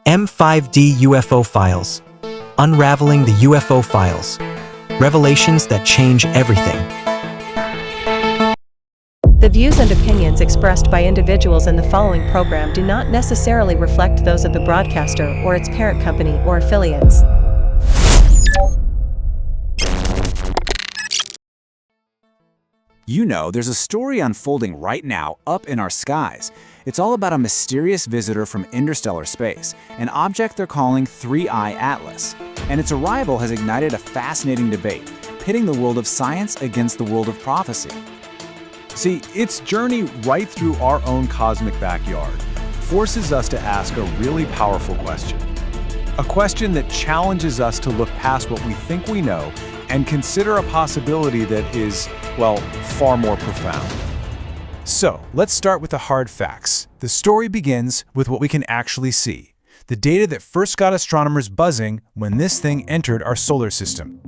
M5D UFO Files. Unraveling the UFO Files. Revelations that change everything. The views and opinions expressed by individuals in the following program do not necessarily reflect those of the broadcaster or its parent company or affiliates. You know, there's a story unfolding right now up in our skies. It's all about a mysterious visitor from interstellar space, an object they're calling 3I Atlas. And its arrival has ignited a fascinating debate, pitting the world of science against the world of prophecy. See, its journey right through our own cosmic backyard forces us to ask a really powerful question. A question that challenges us to look past what we think we know and consider a possibility that is, well, far more profound. So, let's start with the hard facts. The story begins with what we can actually see, the data that first got astronomers buzzing when this thing entered our solar system.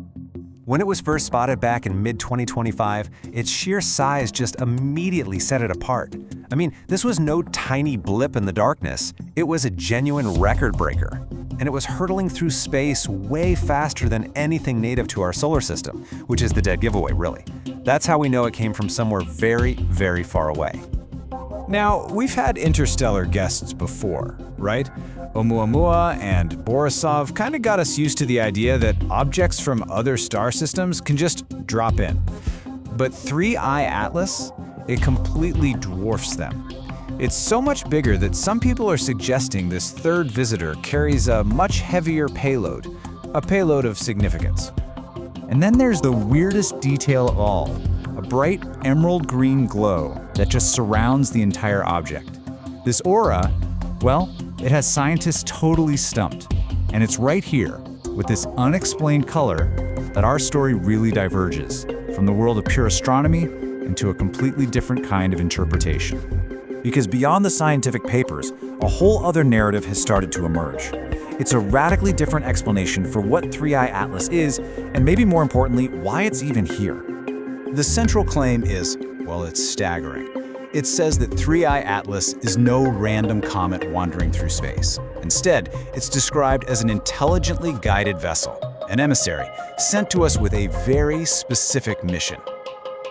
When it was first spotted back in mid-2025, its sheer size just immediately set it apart. I mean, this was no tiny blip in the darkness. It was a genuine record breaker. And it was hurtling through space way faster than anything native to our solar system, which is the dead giveaway, really. That's how we know it came from somewhere very, very far away. Now, we've had interstellar guests before, right? Oumuamua and Borisov kind of got us used to the idea that objects from other star systems can just drop in. But 3I Atlas, it completely dwarfs them. It's so much bigger that some people are suggesting this third visitor carries a much heavier payload, a payload of significance. And then there's the weirdest detail of all, a bright emerald green glow that just surrounds the entire object. This aura, well, it has scientists totally stumped. And it's right here, with this unexplained color, that our story really diverges from the world of pure astronomy into a completely different kind of interpretation. Because beyond the scientific papers, a whole other narrative has started to emerge. It's a radically different explanation for what 3I Atlas is, and maybe more importantly, why it's even here. The central claim is, well, it's staggering. It says that 3I Atlas is no random comet wandering through space. Instead, it's described as an intelligently guided vessel, an emissary, sent to us with a very specific mission.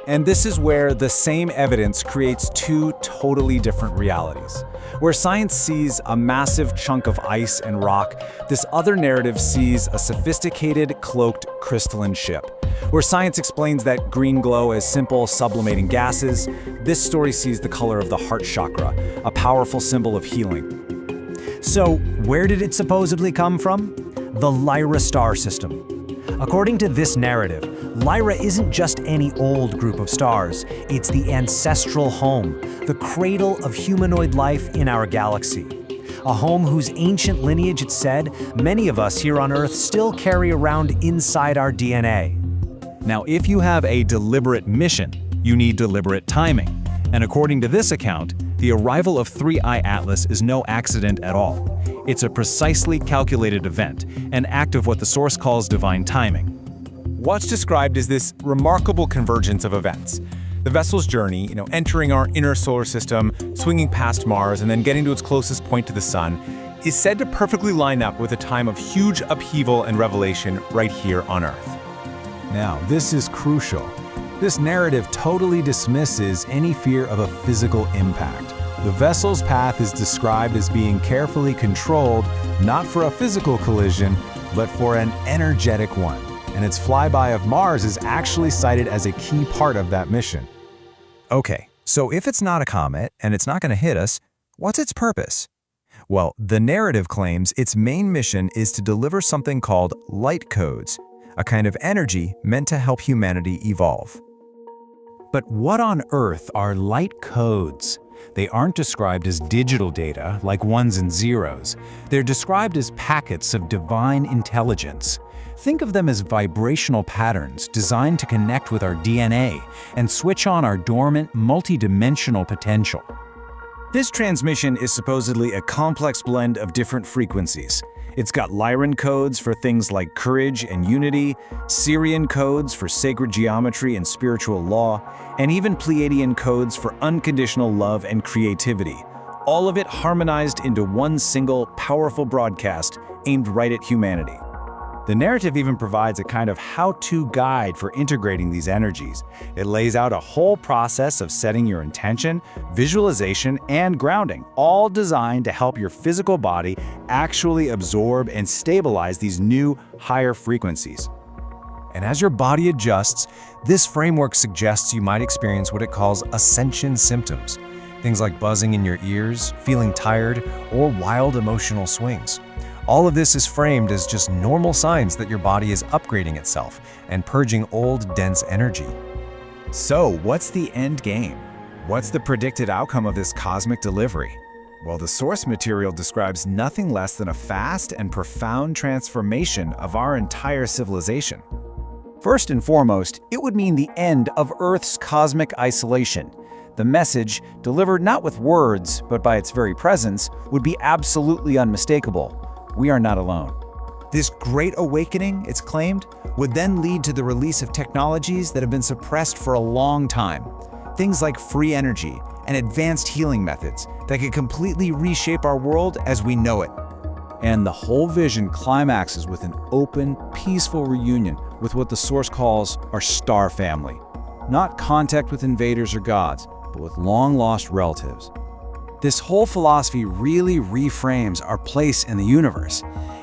And this is where the same evidence creates two totally different realities. Where science sees a massive chunk of ice and rock, this other narrative sees a sophisticated, cloaked crystalline ship. Where science explains that green glow as simple, sublimating gases, this story sees the color of the heart chakra, a powerful symbol of healing. So, where did it supposedly come from? The Lyra star system. According to this narrative, Lyra isn't just any old group of stars. It's the ancestral home, the cradle of humanoid life in our galaxy. A home whose ancient lineage, it's said, many of us here on Earth still carry around inside our DNA. Now, if you have a deliberate mission, you need deliberate timing. And according to this account, the arrival of 3I Atlas is no accident at all. It's a precisely calculated event, an act of what the source calls divine timing. What's described is this remarkable convergence of events. The vessel's journey, entering our inner solar system, swinging past Mars, and then getting to its closest point to the sun, is said to perfectly line up with a time of huge upheaval and revelation right here on Earth. Now, this is crucial. This narrative totally dismisses any fear of a physical impact. The vessel's path is described as being carefully controlled, not for a physical collision, but for an energetic one. And its flyby of Mars is actually cited as a key part of that mission. Okay, so if it's not a comet and it's not going to hit us, what's its purpose? Well, the narrative claims its main mission is to deliver something called light codes, a kind of energy meant to help humanity evolve. But what on earth are light codes? They aren't described as digital data like ones and zeros. They're described as packets of divine intelligence. Think of them as vibrational patterns designed to connect with our DNA and switch on our dormant, multidimensional potential. This transmission is supposedly a complex blend of different frequencies. It's got Lyron codes for things like courage and unity, Syrian codes for sacred geometry and spiritual law, and even Pleiadian codes for unconditional love and creativity, all of it harmonized into one single, powerful broadcast aimed right at humanity. The narrative even provides a kind of how-to guide for integrating these energies. It lays out a whole process of setting your intention, visualization, and grounding, all designed to help your physical body actually absorb and stabilize these new, higher frequencies. And as your body adjusts, this framework suggests you might experience what it calls ascension symptoms. Things like buzzing in your ears, feeling tired, or wild emotional swings. All of this is framed as just normal signs that your body is upgrading itself and purging old, dense energy. So, what's the end game? What's the predicted outcome of this cosmic delivery? Well, the source material describes nothing less than a fast and profound transformation of our entire civilization. First and foremost, it would mean the end of Earth's cosmic isolation. The message, delivered not with words, but by its very presence, would be absolutely unmistakable. We are not alone. This great awakening, it's claimed, would then lead to the release of technologies that have been suppressed for a long time. Things like free energy and advanced healing methods that could completely reshape our world as we know it. And the whole vision climaxes with an open, peaceful reunion with what the source calls our star family. Not contact with invaders or gods, but with long-lost relatives. This whole philosophy really reframes our place in the universe.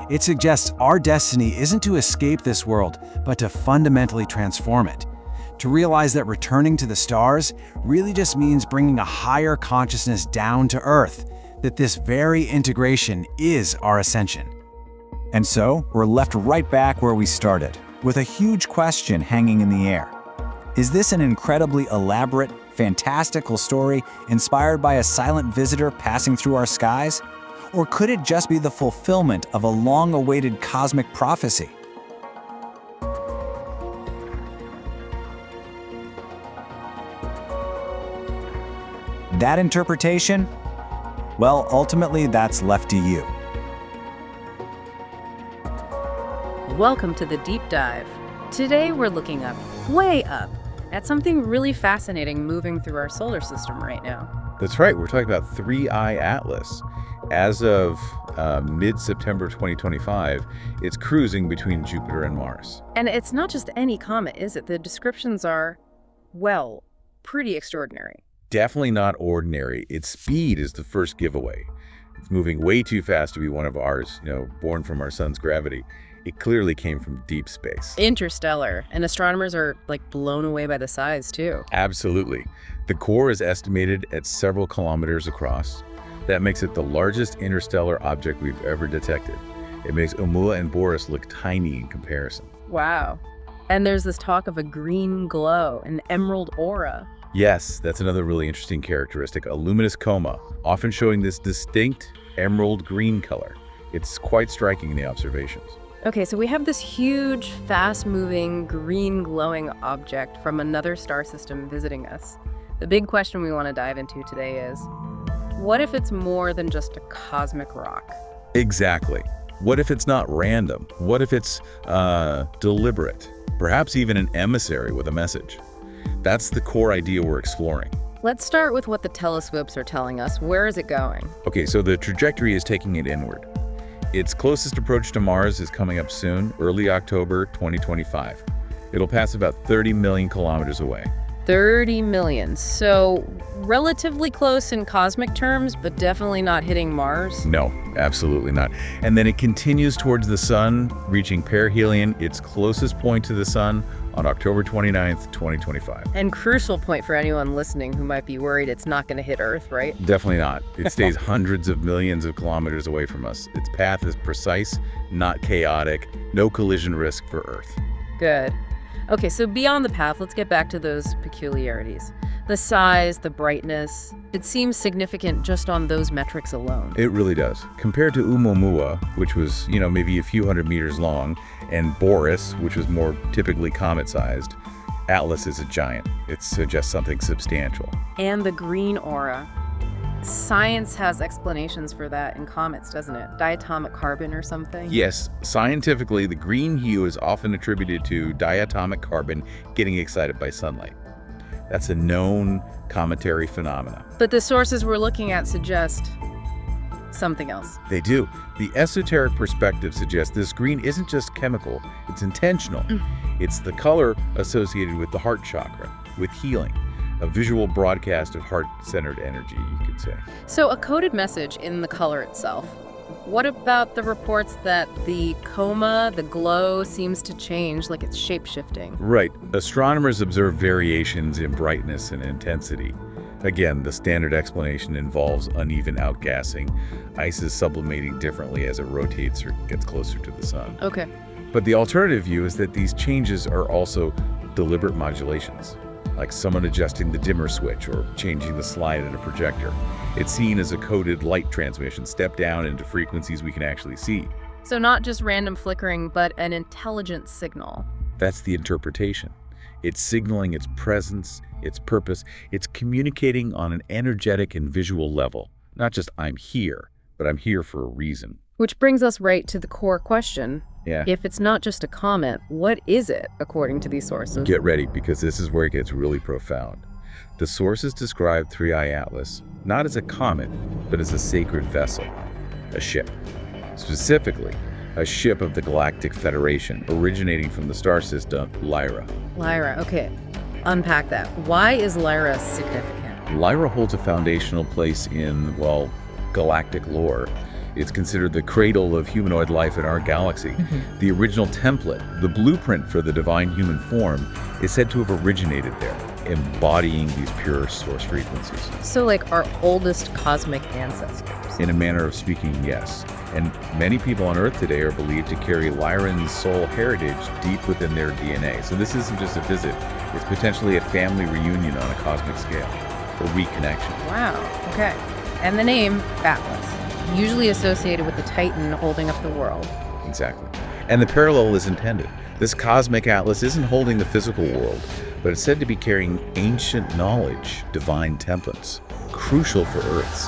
It suggests our destiny isn't to escape this world, but to fundamentally transform it. To realize that returning to the stars really just means bringing a higher consciousness down to Earth, that this very integration is our ascension. And so, we're left right back where we started, with a huge question hanging in the air. Is this an incredibly elaborate, fantastical story inspired by a silent visitor passing through our skies? Or could it just be the fulfillment of a long-awaited cosmic prophecy? That interpretation? Well, ultimately, that's left to you. Welcome to the Deep Dive. Today we're looking up, way up, at something really fascinating moving through our solar system right now. That's right. We're talking about 3I Atlas. As of mid-September 2025, it's cruising between Jupiter and Mars. And it's not just any comet, is it? The descriptions are, well, pretty extraordinary. Definitely not ordinary. Its speed is the first giveaway. It's moving way too fast to be one of ours, born from our sun's gravity. It clearly came from deep space. Interstellar. And astronomers are, blown away by the size, too. Absolutely. The core is estimated at several kilometers across. That makes it the largest interstellar object we've ever detected. It makes Oumuamua and Boris look tiny in comparison. Wow. And there's this talk of a green glow, an emerald aura. Yes, that's another really interesting characteristic, a luminous coma, often showing this distinct emerald green color. It's quite striking in the observations. Okay, so we have this huge, fast-moving, green glowing object from another star system visiting us. The big question we want to dive into today is, what if it's more than just a cosmic rock? Exactly. What if it's not random? What if it's deliberate? Perhaps even an emissary with a message. That's the core idea we're exploring. Let's start with what the telescopes are telling us. Where is it going? Okay, so the trajectory is taking it inward. Its closest approach to Mars is coming up soon, early October 2025. It'll pass about 30 million kilometers away. 30 million. So relatively close in cosmic terms, but definitely not hitting Mars. No, absolutely not. And then it continues towards the sun, reaching perihelion, its closest point to the sun, on October 29th, 2025. And crucial point for anyone listening who might be worried it's not going to hit Earth, right? Definitely not. It stays hundreds of millions of kilometers away from us. Its path is precise, not chaotic, no collision risk for Earth. Good. Okay, so beyond the path, let's get back to those peculiarities. The size, the brightness, it seems significant just on those metrics alone. It really does. Compared to Oumuamua, which was, maybe a few hundred meters long, and Boris, which was more typically comet-sized, Atlas is a giant. It suggests something substantial. And the green aura. Science has explanations for that in comets, doesn't it? Diatomic carbon or something? Yes, scientifically, the green hue is often attributed to diatomic carbon getting excited by sunlight. That's a known cometary phenomena. But the sources we're looking at suggest something else. They do. The esoteric perspective suggests this green isn't just chemical, it's intentional. It's the color associated with the heart chakra, with healing, a visual broadcast of heart-centered energy, you could say. So a coded message in the color itself. What about the reports that the coma, the glow, seems to change, like it's shape-shifting? Right. Astronomers observe variations in brightness and intensity. Again, the standard explanation involves uneven outgassing. Ice is sublimating differently as it rotates or gets closer to the sun. Okay. But the alternative view is that these changes are also deliberate modulations, like someone adjusting the dimmer switch or changing the slide in a projector. It's seen as a coded light transmission, step down into frequencies we can actually see. So not just random flickering, but an intelligent signal. That's the interpretation. It's signaling its presence, its purpose. It's communicating on an energetic and visual level. Not just I'm here, but I'm here for a reason. Which brings us right to the core question. Yeah. If it's not just a comet, what is it, according to these sources? Get ready, because this is where it gets really profound. The sources describe 3I Atlas not as a comet, but as a sacred vessel, a ship. Specifically, a ship of the Galactic Federation, originating from the star system Lyra. Lyra, okay. Unpack that. Why is Lyra significant? Lyra holds a foundational place in, well, galactic lore. It's considered the cradle of humanoid life in our galaxy. The original template, the blueprint for the divine human form, is said to have originated there, embodying these pure source frequencies. So like our oldest cosmic ancestors. In a manner of speaking, yes. And many people on Earth today are believed to carry Lyron's soul heritage deep within their DNA. So this isn't just a visit, it's potentially a family reunion on a cosmic scale, a reconnection. Wow, okay. And the name, Atlas, usually associated with the Titan holding up the world. Exactly. And the parallel is intended. This cosmic atlas isn't holding the physical world, but it's said to be carrying ancient knowledge, divine templates, crucial for Earth's,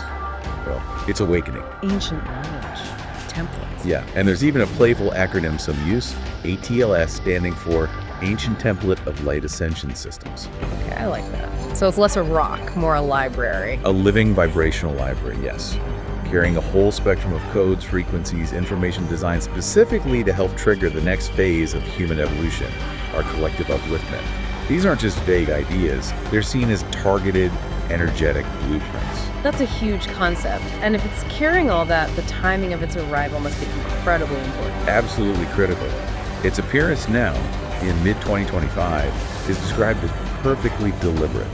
well, its awakening. Ancient knowledge, templates. Yeah, and there's even a playful acronym some use, ATLS, standing for Ancient Template of Light Ascension Systems. Okay, I like that. So it's less a rock, more a library. A living vibrational library, yes. Carrying a whole spectrum of codes, frequencies, information designed specifically to help trigger the next phase of human evolution, our collective upliftment. These aren't just vague ideas, they're seen as targeted, energetic blueprints. That's a huge concept. And if it's carrying all that, the timing of its arrival must be incredibly important. Absolutely critical. Its appearance now, in mid-2025, is described as perfectly deliberate.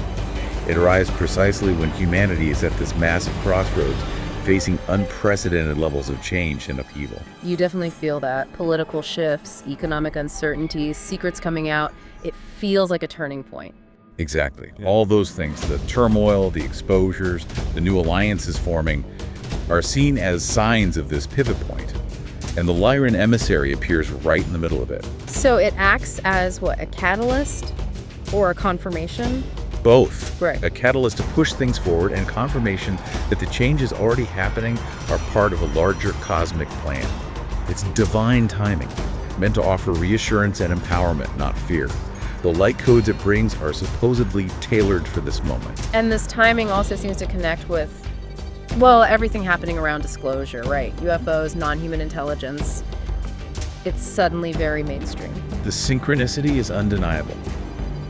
It arrives precisely when humanity is at this massive crossroads, facing unprecedented levels of change and upheaval. You definitely feel that. Political shifts, economic uncertainties, secrets coming out. It feels like a turning point. Exactly. All those things, the turmoil, the exposures, the new alliances forming, are seen as signs of this pivot point. And the Lyron Emissary appears right in the middle of it. So it acts as what, a catalyst or a confirmation? Both. Right. A catalyst to push things forward and confirmation that the changes already happening are part of a larger cosmic plan. It's divine timing, meant to offer reassurance and empowerment, not fear. The light codes it brings are supposedly tailored for this moment. And this timing also seems to connect with, well, everything happening around disclosure, right? UFOs, non-human intelligence. It's suddenly very mainstream. The synchronicity is undeniable.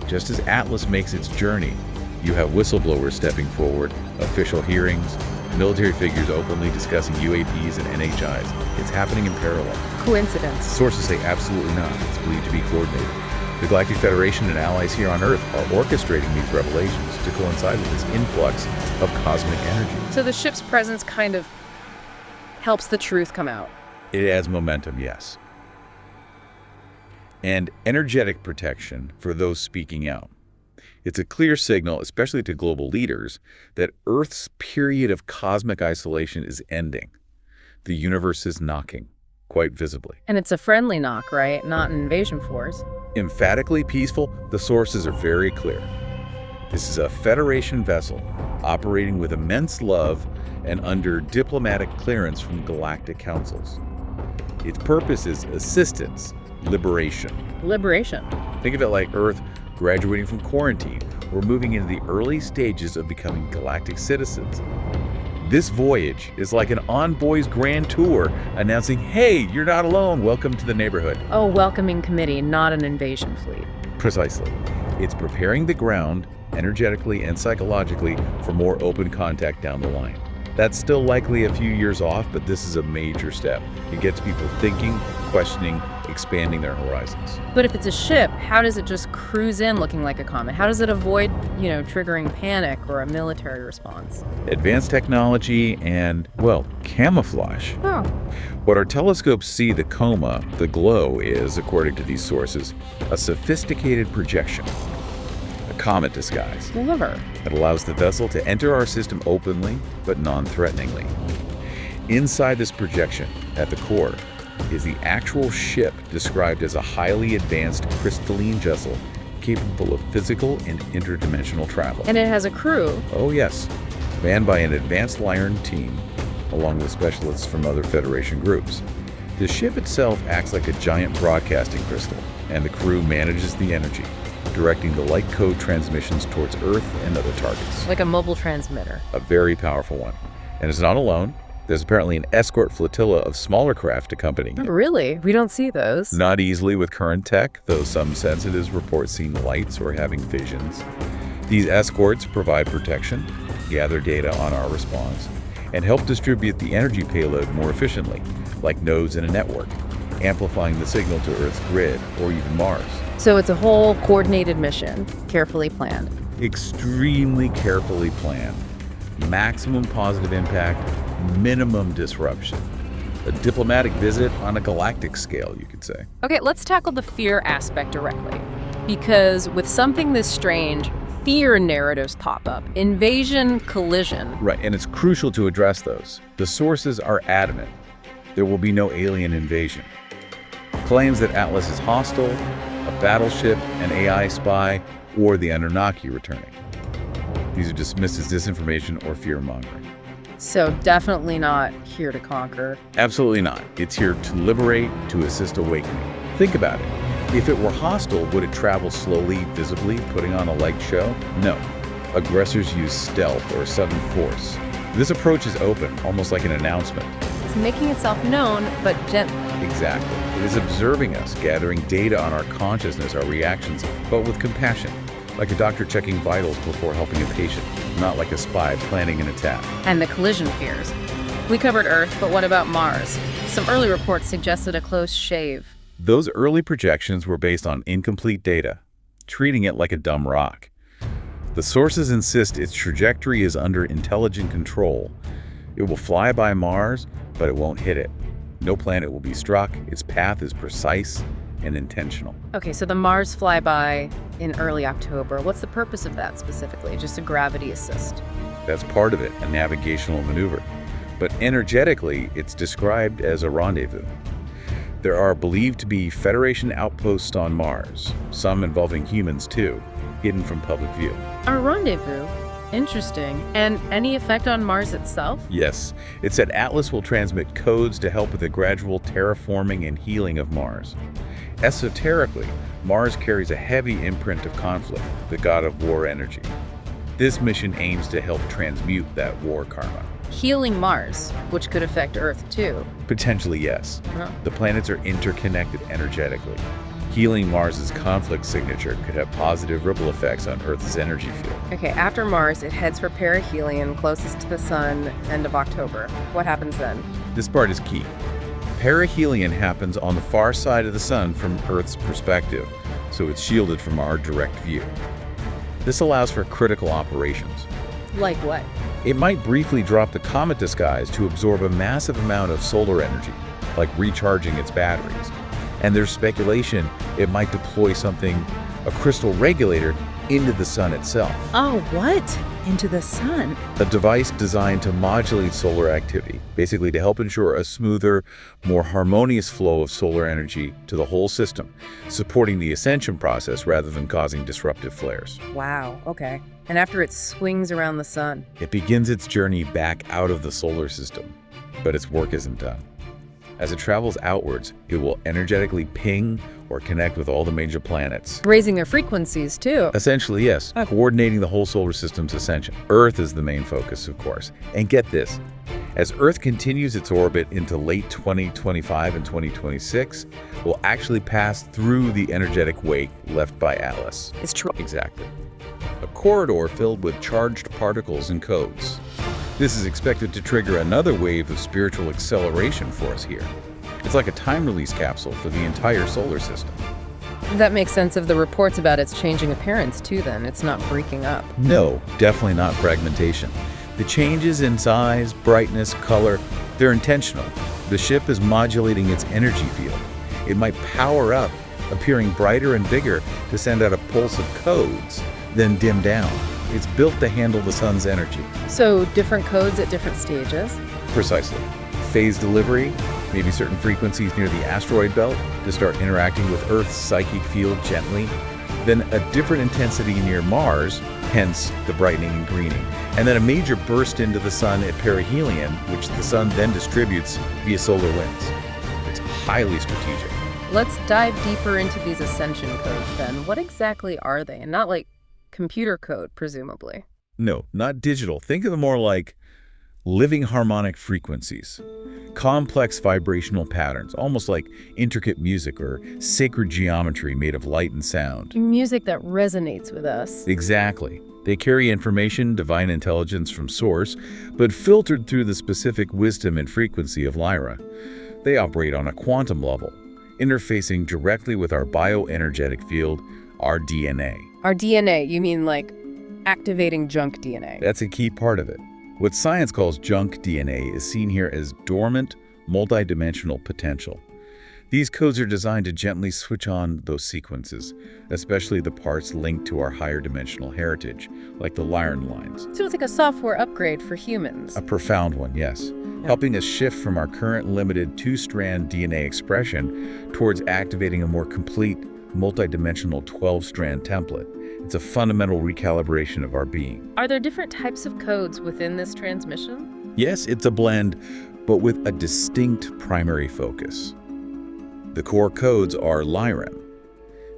Just as Atlas makes its journey, you have whistleblowers stepping forward, official hearings, military figures openly discussing UAPs and NHIs. It's happening in parallel. Coincidence? Sources say absolutely not. It's believed to be coordinated. The Galactic Federation and allies here on Earth are orchestrating these revelations to coincide with this influx of cosmic energy. So the ship's presence kind of helps the truth come out. It adds momentum, yes. And energetic protection for those speaking out. It's a clear signal, especially to global leaders, that Earth's period of cosmic isolation is ending. The universe is knocking, quite visibly. And it's a friendly knock, right? Not an invasion force. Emphatically peaceful, the sources are very clear. This is a Federation vessel operating with immense love and under diplomatic clearance from galactic councils. Its purpose is assistance, liberation. Liberation. Think of it like Earth graduating from quarantine we're moving into the early stages of becoming galactic citizens. This voyage is like an envoy's grand tour announcing, hey, you're not alone, welcome to the neighborhood. Oh, welcoming committee, not an invasion fleet. Precisely. It's preparing the ground, energetically and psychologically, for more open contact down the line. That's still likely a few years off, but this is a major step. It gets people thinking, questioning, expanding their horizons. But if it's a ship, how does it just cruise in looking like a comet? How does it avoid, triggering panic or a military response? Advanced technology and, well, camouflage. Oh. What our telescopes see, the coma, the glow, is, according to these sources, a sophisticated projection. A comet disguise. Clever. It allows the vessel to enter our system openly, but non-threateningly. Inside this projection, at the core, is the actual ship described as a highly advanced crystalline vessel capable of physical and interdimensional travel. And it has a crew. Oh yes, manned by an advanced Lyron team, along with specialists from other Federation groups. The ship itself acts like a giant broadcasting crystal, and the crew manages the energy, directing the light code transmissions towards Earth and other targets. Like a mobile transmitter. A very powerful one. And it's not alone. There's apparently an escort flotilla of smaller craft accompanying it. Really? We don't see those. Not easily with current tech, though some sensitives report seeing lights or having visions. These escorts provide protection, gather data on our response, and help distribute the energy payload more efficiently, like nodes in a network, amplifying the signal to Earth's grid or even Mars. So it's a whole coordinated mission, carefully planned. Extremely carefully planned. Maximum positive impact, minimum disruption. A diplomatic visit on a galactic scale, you could say. Okay, let's tackle the fear aspect directly. Because with something this strange, fear narratives pop up. Invasion, collision. Right, and it's crucial to address those. The sources are adamant. There will be no alien invasion. Claims that Atlas is hostile, a battleship, an AI spy, or the Anunnaki returning. These are dismissed as disinformation or fear-mongering. So definitely not here to conquer. Absolutely not. It's here to liberate, to assist awakening. Think about it. If it were hostile, would it travel slowly, visibly, putting on a light show? No. Aggressors use stealth or sudden force. This approach is open, almost like an announcement. It's making itself known, but gently. Exactly. It is observing us, gathering data on our consciousness, our reactions, but with compassion. Like a doctor checking vitals before helping a patient, not like a spy planning an attack. And the collision fears. We covered Earth, but what about Mars? Some early reports suggested a close shave. Those early projections were based on incomplete data, treating it like a dumb rock. The sources insist its trajectory is under intelligent control. It will fly by Mars, but it won't hit it. No planet will be struck. Its path is precise and intentional. Okay, so the Mars flyby in early October. What's the purpose of that specifically? Just a gravity assist? That's part of it, a navigational maneuver. But energetically, it's described as a rendezvous. There are believed to be Federation outposts on Mars, some involving humans too, hidden from public view. A rendezvous? Interesting. And any effect on Mars itself? Yes. It said Atlas will transmit codes to help with the gradual terraforming and healing of Mars. Esoterically, Mars carries a heavy imprint of conflict, the god of war energy. This mission aims to help transmute that war karma. Healing Mars, which could affect Earth too. Potentially, yes. Huh. The planets are interconnected energetically. Healing Mars's conflict signature could have positive ripple effects on Earth's energy field. Okay, after Mars, it heads for perihelion, closest to the sun, end of October. What happens then? This part is key. Perihelion happens on the far side of the sun from Earth's perspective, so it's shielded from our direct view. This allows for critical operations. Like what? It might briefly drop the comet disguise to absorb a massive amount of solar energy, like recharging its batteries. And there's speculation it might deploy something, a crystal regulator, into the sun itself. Oh, what? Into the sun? A device designed to modulate solar activity, basically to help ensure a smoother, more harmonious flow of solar energy to the whole system, supporting the ascension process rather than causing disruptive flares. Wow, okay. And after it swings around the sun? It begins its journey back out of the solar system, but its work isn't done. As it travels outwards, it will energetically ping or connect with all the major planets. Raising their frequencies, too. Essentially, yes, coordinating the whole solar system's ascension. Earth is the main focus, of course. And get this, as Earth continues its orbit into late 2025 and 2026, we'll actually pass through the energetic wake left by Atlas. It's true. Exactly. A corridor filled with charged particles and codes. This is expected to trigger another wave of spiritual acceleration for us here. It's like a time-release capsule for the entire solar system. That makes sense of the reports about its changing appearance, too, then. It's not breaking up. No, definitely not fragmentation. The changes in size, brightness, color, they're intentional. The ship is modulating its energy field. It might power up, appearing brighter and bigger to send out a pulse of codes, then dim down. It's built to handle the sun's energy. So different codes at different stages? Precisely. Phase delivery, maybe certain frequencies near the asteroid belt to start interacting with Earth's psychic field gently. Then a different intensity near Mars, hence the brightening and greening. And then a major burst into the sun at perihelion, which the sun then distributes via solar winds. It's highly strategic. Let's dive deeper into these ascension codes, then. What exactly are they? And not like computer code, presumably. No, not digital. Think of them more like living harmonic frequencies, complex vibrational patterns, almost like intricate music or sacred geometry made of light and sound. Music that resonates with us. Exactly. They carry information, divine intelligence from source, but filtered through the specific wisdom and frequency of Lyra. They operate on a quantum level, interfacing directly with our bioenergetic field, our DNA. Our DNA, you mean like activating junk DNA? That's a key part of it. What science calls junk DNA is seen here as dormant, multidimensional potential. These codes are designed to gently switch on those sequences, especially the parts linked to our higher dimensional heritage, like the Lyron lines. So it's like a software upgrade for humans. A profound one, yes. Helping us shift from our current limited two-strand DNA expression towards activating a more complete, multidimensional 12-strand template. It's a fundamental recalibration of our being. Are there different types of codes within this transmission? Yes, it's a blend, but with a distinct primary focus. The core codes are Lyron.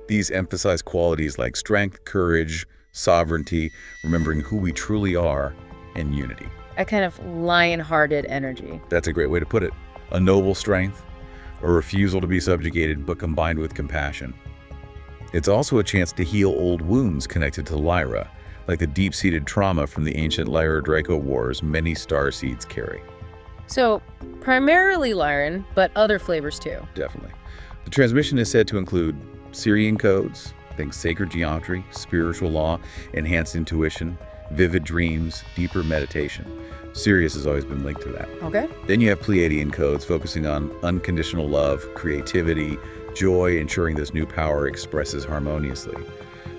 These emphasize qualities like strength, courage, sovereignty, remembering who we truly are, and unity. A kind of lion-hearted energy. That's a great way to put it. A noble strength, a refusal to be subjugated, but combined with compassion. It's also a chance to heal old wounds connected to Lyra, like the deep-seated trauma from the ancient Lyra-Draco Wars many starseeds carry. So, primarily Lyran, but other flavors too. Definitely. The transmission is said to include Syrian codes, think sacred geometry, spiritual law, enhanced intuition, vivid dreams, deeper meditation. Sirius has always been linked to that. Okay. Then you have Pleiadian codes focusing on unconditional love, creativity, joy, ensuring this new power expresses harmoniously.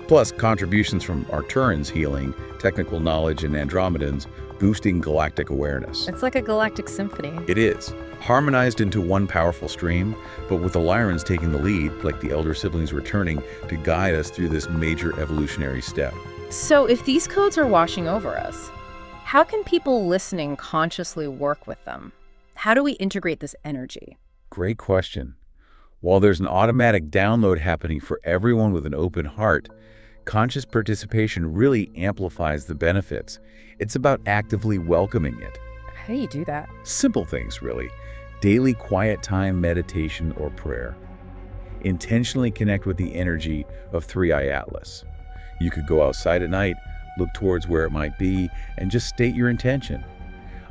Plus, contributions from Arcturans healing, technical knowledge, and Andromedans boosting galactic awareness. It's like a galactic symphony. It is. Harmonized into one powerful stream, but with the Lyrans taking the lead, like the elder siblings returning to guide us through this major evolutionary step. So if these codes are washing over us, how can people listening consciously work with them? How do we integrate this energy? Great question. While there's an automatic download happening for everyone with an open heart, conscious participation really amplifies the benefits. It's about actively welcoming it. How do you do that? Simple things, really. Daily quiet time, meditation, or prayer. Intentionally connect with the energy of 3i Atlas. You could go outside at night, look towards where it might be, and just state your intention.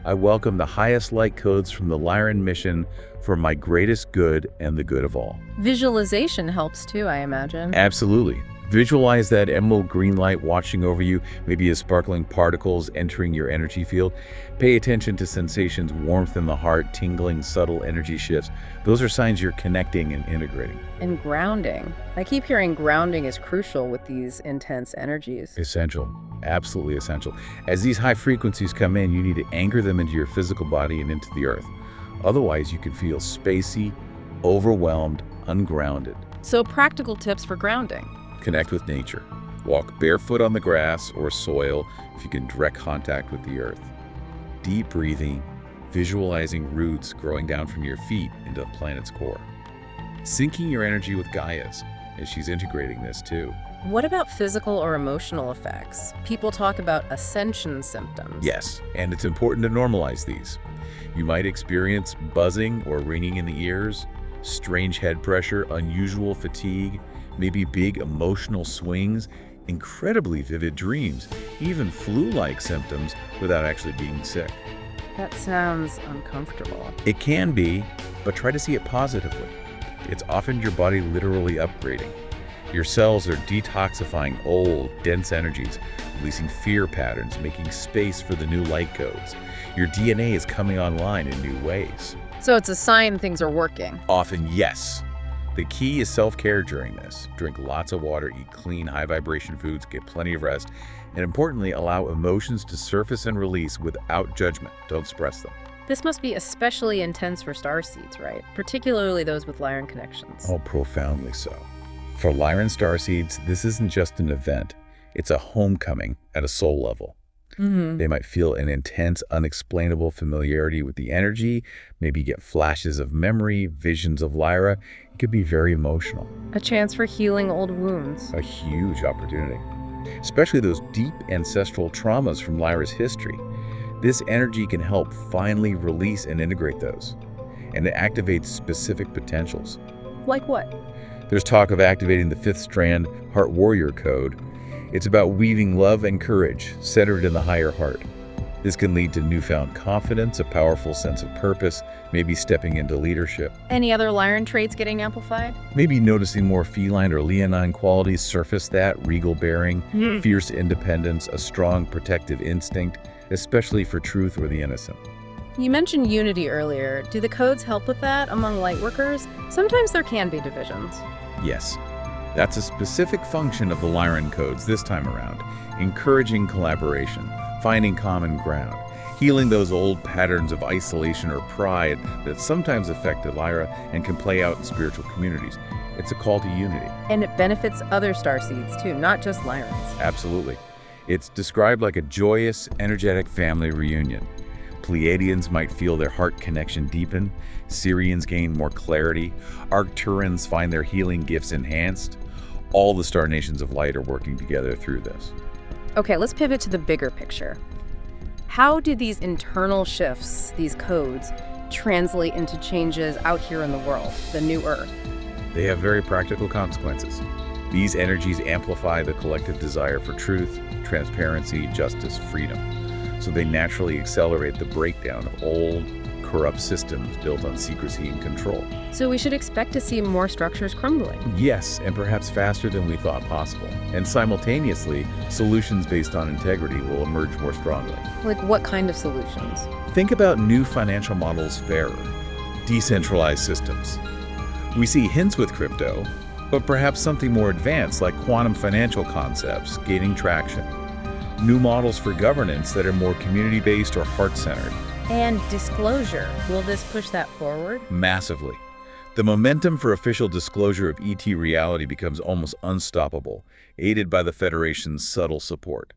I welcome the highest light codes from the Lyron mission for my greatest good and the good of all. Visualization helps too, I imagine. Absolutely. Visualize that emerald green light watching over you, maybe as sparkling particles entering your energy field. Pay attention to sensations, warmth in the heart, tingling, subtle energy shifts. Those are signs you're connecting and integrating. And grounding. I keep hearing grounding is crucial with these intense energies. Essential. Absolutely essential. As these high frequencies come in, you need to anchor them into your physical body and into the earth. Otherwise, you can feel spacey, overwhelmed, ungrounded. So practical tips for grounding. Connect with nature. Walk barefoot on the grass or soil if you can direct contact with the earth. Deep breathing, visualizing roots growing down from your feet into the planet's core. Syncing your energy with Gaia's, as she's integrating this too. What about physical or emotional effects? People talk about ascension symptoms. Yes, and it's important to normalize these. You might experience buzzing or ringing in the ears, strange head pressure, unusual fatigue, maybe big emotional swings, incredibly vivid dreams, even flu-like symptoms without actually being sick. That sounds uncomfortable. It can be, but try to see it positively. It's often your body literally upgrading. Your cells are detoxifying old, dense energies, releasing fear patterns, making space for the new light codes. Your DNA is coming online in new ways. So it's a sign things are working. Often, yes. The key is self-care during this. Drink lots of water, eat clean, high-vibration foods, get plenty of rest, and importantly, allow emotions to surface and release without judgment. Don't suppress them. This must be especially intense for starseeds, right? Particularly those with Lyron connections. Oh, profoundly so. For Lyron starseeds, this isn't just an event. It's a homecoming at a soul level. They might feel an intense, unexplainable familiarity with the energy, maybe get flashes of memory, visions of Lyra. It could be very emotional. A chance for healing old wounds. A huge opportunity, especially those deep ancestral traumas from Lyra's history. This energy can help finally release and integrate those, and it activates specific potentials. Like what? There's talk of activating the 5th strand Heart Warrior Code. It's about weaving love and courage centered in the higher heart. This can lead to newfound confidence, a powerful sense of purpose, maybe stepping into leadership. Any other Lyron traits getting amplified? Maybe noticing more feline or leonine qualities surface that, regal bearing, fierce independence, a strong protective instinct, especially for truth or the innocent. You mentioned unity earlier. Do the codes help with that among lightworkers? Sometimes there can be divisions. Yes. That's a specific function of the Lyron codes this time around, encouraging collaboration, finding common ground, healing those old patterns of isolation or pride that sometimes affected Lyra and can play out in spiritual communities. It's a call to unity. And it benefits other starseeds too, not just Lyrons. Absolutely. It's described like a joyous, energetic family reunion. Pleiadians might feel their heart connection deepen, Sirians gain more clarity, Arcturans find their healing gifts enhanced. All the star nations of light are working together through this. Okay, let's pivot to the bigger picture. How do these internal shifts, these codes, translate into changes out here in the world, the new Earth? They have very practical consequences. These energies amplify the collective desire for truth, transparency, justice, freedom. So they naturally accelerate the breakdown of old, corrupt systems built on secrecy and control. So we should expect to see more structures crumbling. Yes, and perhaps faster than we thought possible. And simultaneously, solutions based on integrity will emerge more strongly. Like what kind of solutions? Think about new financial models fairer, decentralized systems. We see hints with crypto, but perhaps something more advanced like quantum financial concepts gaining traction. New models for governance that are more community-based or heart-centered. And disclosure. Will this push that forward? Massively. The momentum for official disclosure of ET reality becomes almost unstoppable, aided by the Federation's subtle support.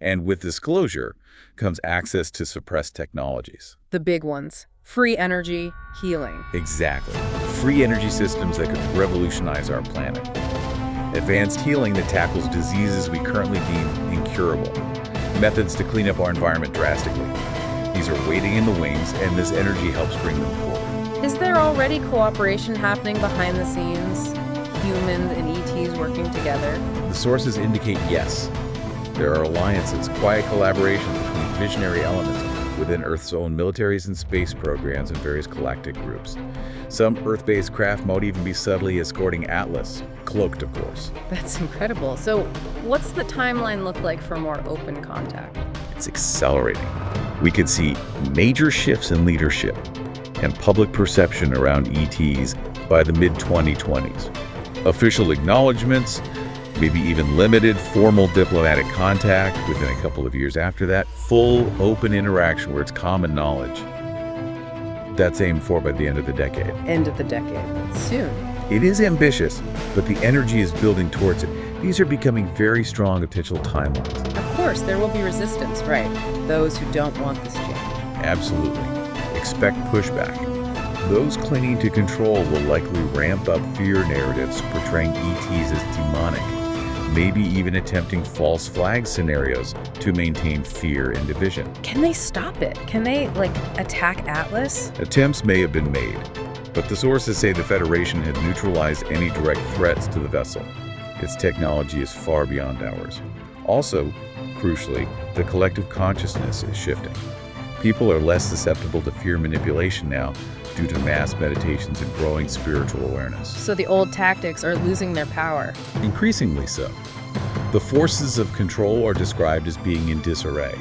And with disclosure comes access to suppressed technologies. The big ones. Free energy, healing. Exactly. Free energy systems that could revolutionize our planet. Advanced healing that tackles diseases we currently deem incurable. Methods to clean up our environment drastically. These are waiting in the wings, and this energy helps bring them forward. Is there already cooperation happening behind the scenes? Humans and ETs working together? The sources indicate yes. There are alliances, quiet collaborations between visionary elements within Earth's own militaries and space programs and various galactic groups. Some Earth-based craft might even be subtly escorting Atlas, cloaked, of course. That's incredible. So what's the timeline look like for more open contact? It's accelerating. We could see major shifts in leadership and public perception around ETs by the mid-2020s. Official acknowledgments, maybe even limited formal diplomatic contact within a couple of years after that, full open interaction where it's common knowledge. That's aimed for by the end of the decade. End of the decade. Soon. It is ambitious, but the energy is building towards it. These are becoming very strong potential timelines. Of course, there will be resistance, right? Those who don't want this change. Absolutely. expect pushback. Those clinging to control will likely ramp up fear narratives portraying ETs as demonic, maybe even attempting false flag scenarios to maintain fear and division. Can they stop it? Can they, attack Atlas? Attempts may have been made, but the sources say the Federation had neutralized any direct threats to the vessel. Its technology is far beyond ours. Also, crucially, the collective consciousness is shifting. People are less susceptible to fear manipulation now due to mass meditations and growing spiritual awareness. So the old tactics are losing their power. Increasingly so. The forces of control are described as being in disarray.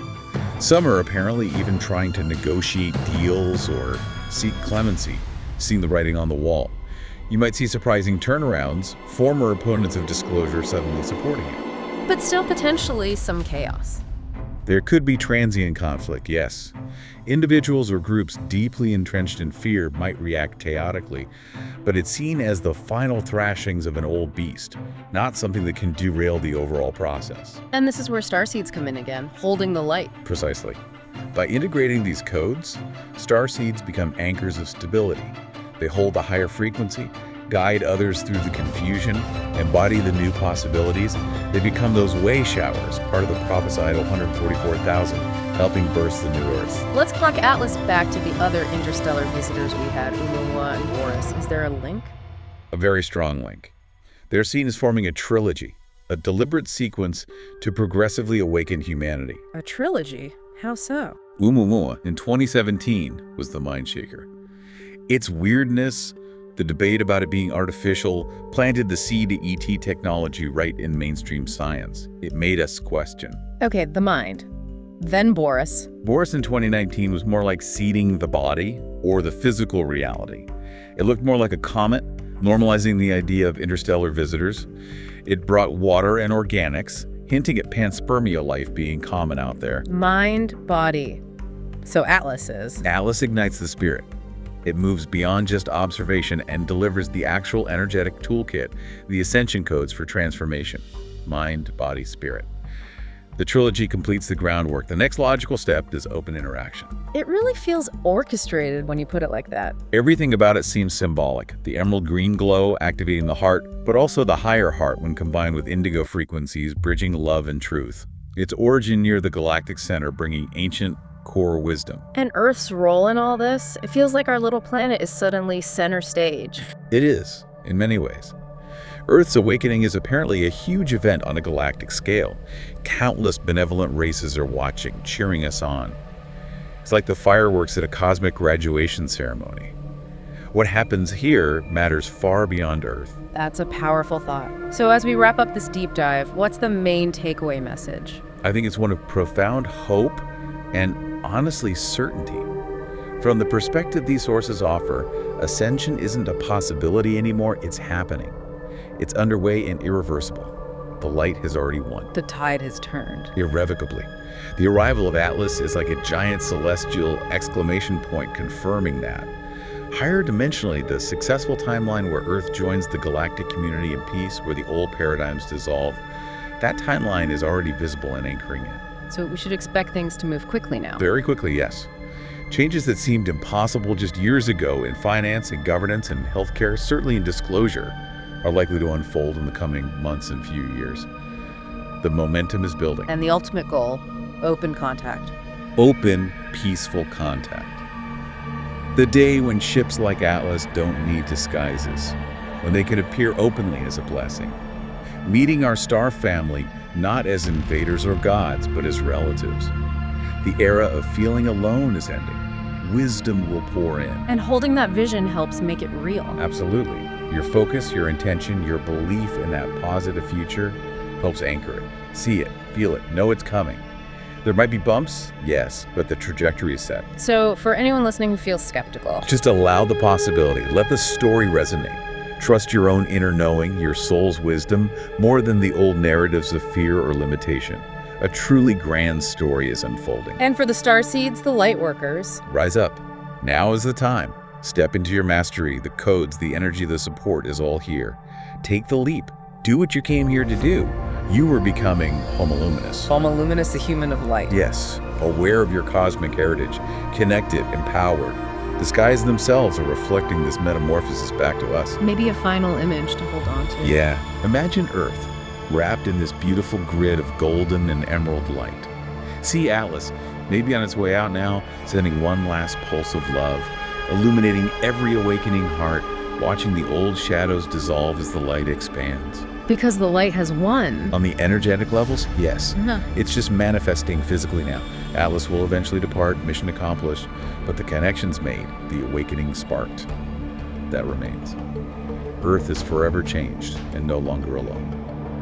Some are apparently even trying to negotiate deals or seek clemency, seeing the writing on the wall. You might see surprising turnarounds, former opponents of disclosure suddenly supporting it. But still potentially some chaos. There could be transient conflict, yes. Individuals or groups deeply entrenched in fear might react chaotically, but it's seen as the final thrashings of an old beast, not something that can derail the overall process. And this is where starseeds come in again, holding the light. Precisely. By integrating these codes, starseeds become anchors of stability. They hold a higher frequency, guide others through the confusion, embody the new possibilities. They become those way showers, part of the prophesied 144,000, helping burst the new Earth. Let's clock Atlas back to the other interstellar visitors we had, Oumuamua and Boris. Is there a link? A very strong link. They're seen as forming a trilogy, a deliberate sequence to progressively awaken humanity. A trilogy? How so? Oumuamua in 2017 was the mind shaker. Its weirdness, the debate about it being artificial, planted the seed to ET technology right in mainstream science. It made us question. Okay, the mind. Then Boris. Boris in 2019 was more like seeding the body or the physical reality. It looked more like a comet, normalizing the idea of interstellar visitors. It brought water and organics, hinting at panspermia life being common out there. Mind, body. So Atlas is. Atlas ignites the spirit. It moves beyond just observation and delivers the actual energetic toolkit, the ascension codes for transformation. Mind, body, spirit. The trilogy completes the groundwork. The next logical step is open interaction. It really feels orchestrated when you put it like that. Everything about it seems symbolic. The emerald green glow activating the heart, but also the higher heart when combined with indigo frequencies, bridging love and truth. Its origin near the galactic center, bringing ancient core wisdom. And Earth's role in all this? It feels like our little planet is suddenly center stage. It is, in many ways. Earth's awakening is apparently a huge event on a galactic scale. Countless benevolent races are watching, cheering us on. It's like the fireworks at a cosmic graduation ceremony. What happens here matters far beyond Earth. That's a powerful thought. So as we wrap up this deep dive, what's the main takeaway message? I think it's one of profound hope and honestly certainty. From the perspective these sources offer, ascension isn't a possibility anymore, it's happening. It's underway and irreversible. The light has already won. The tide has turned. Irrevocably. The arrival of Atlas is like a giant celestial exclamation point confirming that. Higher dimensionally, the successful timeline where Earth joins the galactic community in peace, where the old paradigms dissolve, that timeline is already visible and anchoring in. So we should expect things to move quickly now. Very quickly, yes. Changes that seemed impossible just years ago in finance and governance and healthcare, certainly in disclosure, are likely to unfold in the coming months and few years. The momentum is building. And the ultimate goal, open contact. Open, peaceful contact. The day when ships like Atlas don't need disguises, when they can appear openly as a blessing. Meeting our star family not as invaders or gods, but as relatives. The era of feeling alone is ending. Wisdom will pour in. And holding that vision helps make it real. Absolutely. Your focus, your intention, your belief in that positive future helps anchor it. See it, feel it, know it's coming. There might be bumps, yes, but the trajectory is set. So for anyone listening who feels skeptical, just allow the possibility. Let the story resonate. Trust your own inner knowing, your soul's wisdom, more than the old narratives of fear or limitation. A truly grand story is unfolding. And for the starseeds, the light workers, rise up. Now is the time. Step into your mastery. The codes, the energy, the support is all here. Take the leap. Do what you came here to do. You were becoming Homo Luminous. Homo Luminous, the human of light. Yes, aware of your cosmic heritage, connected, empowered, The skies themselves are reflecting this metamorphosis back to us. Maybe a final image to hold on to. Yeah, imagine Earth, wrapped in this beautiful grid of golden and emerald light. See Atlas, maybe on its way out now, sending one last pulse of love, illuminating every awakening heart, watching the old shadows dissolve as the light expands. Because the light has won. On the energetic levels, yes. No. It's just manifesting physically now. Atlas will eventually depart, mission accomplished, but the connections made, the awakening sparked, that remains. Earth is forever changed and no longer alone.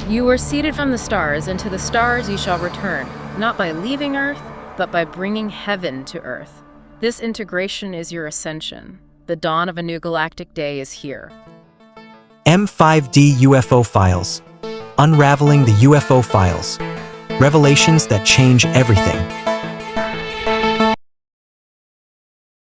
You were seeded from the stars, and to the stars you shall return, not by leaving Earth, but by bringing heaven to Earth. This integration is your ascension. The dawn of a new galactic day is here. M5D UFO files. Unraveling the UFO files. Revelations that change everything.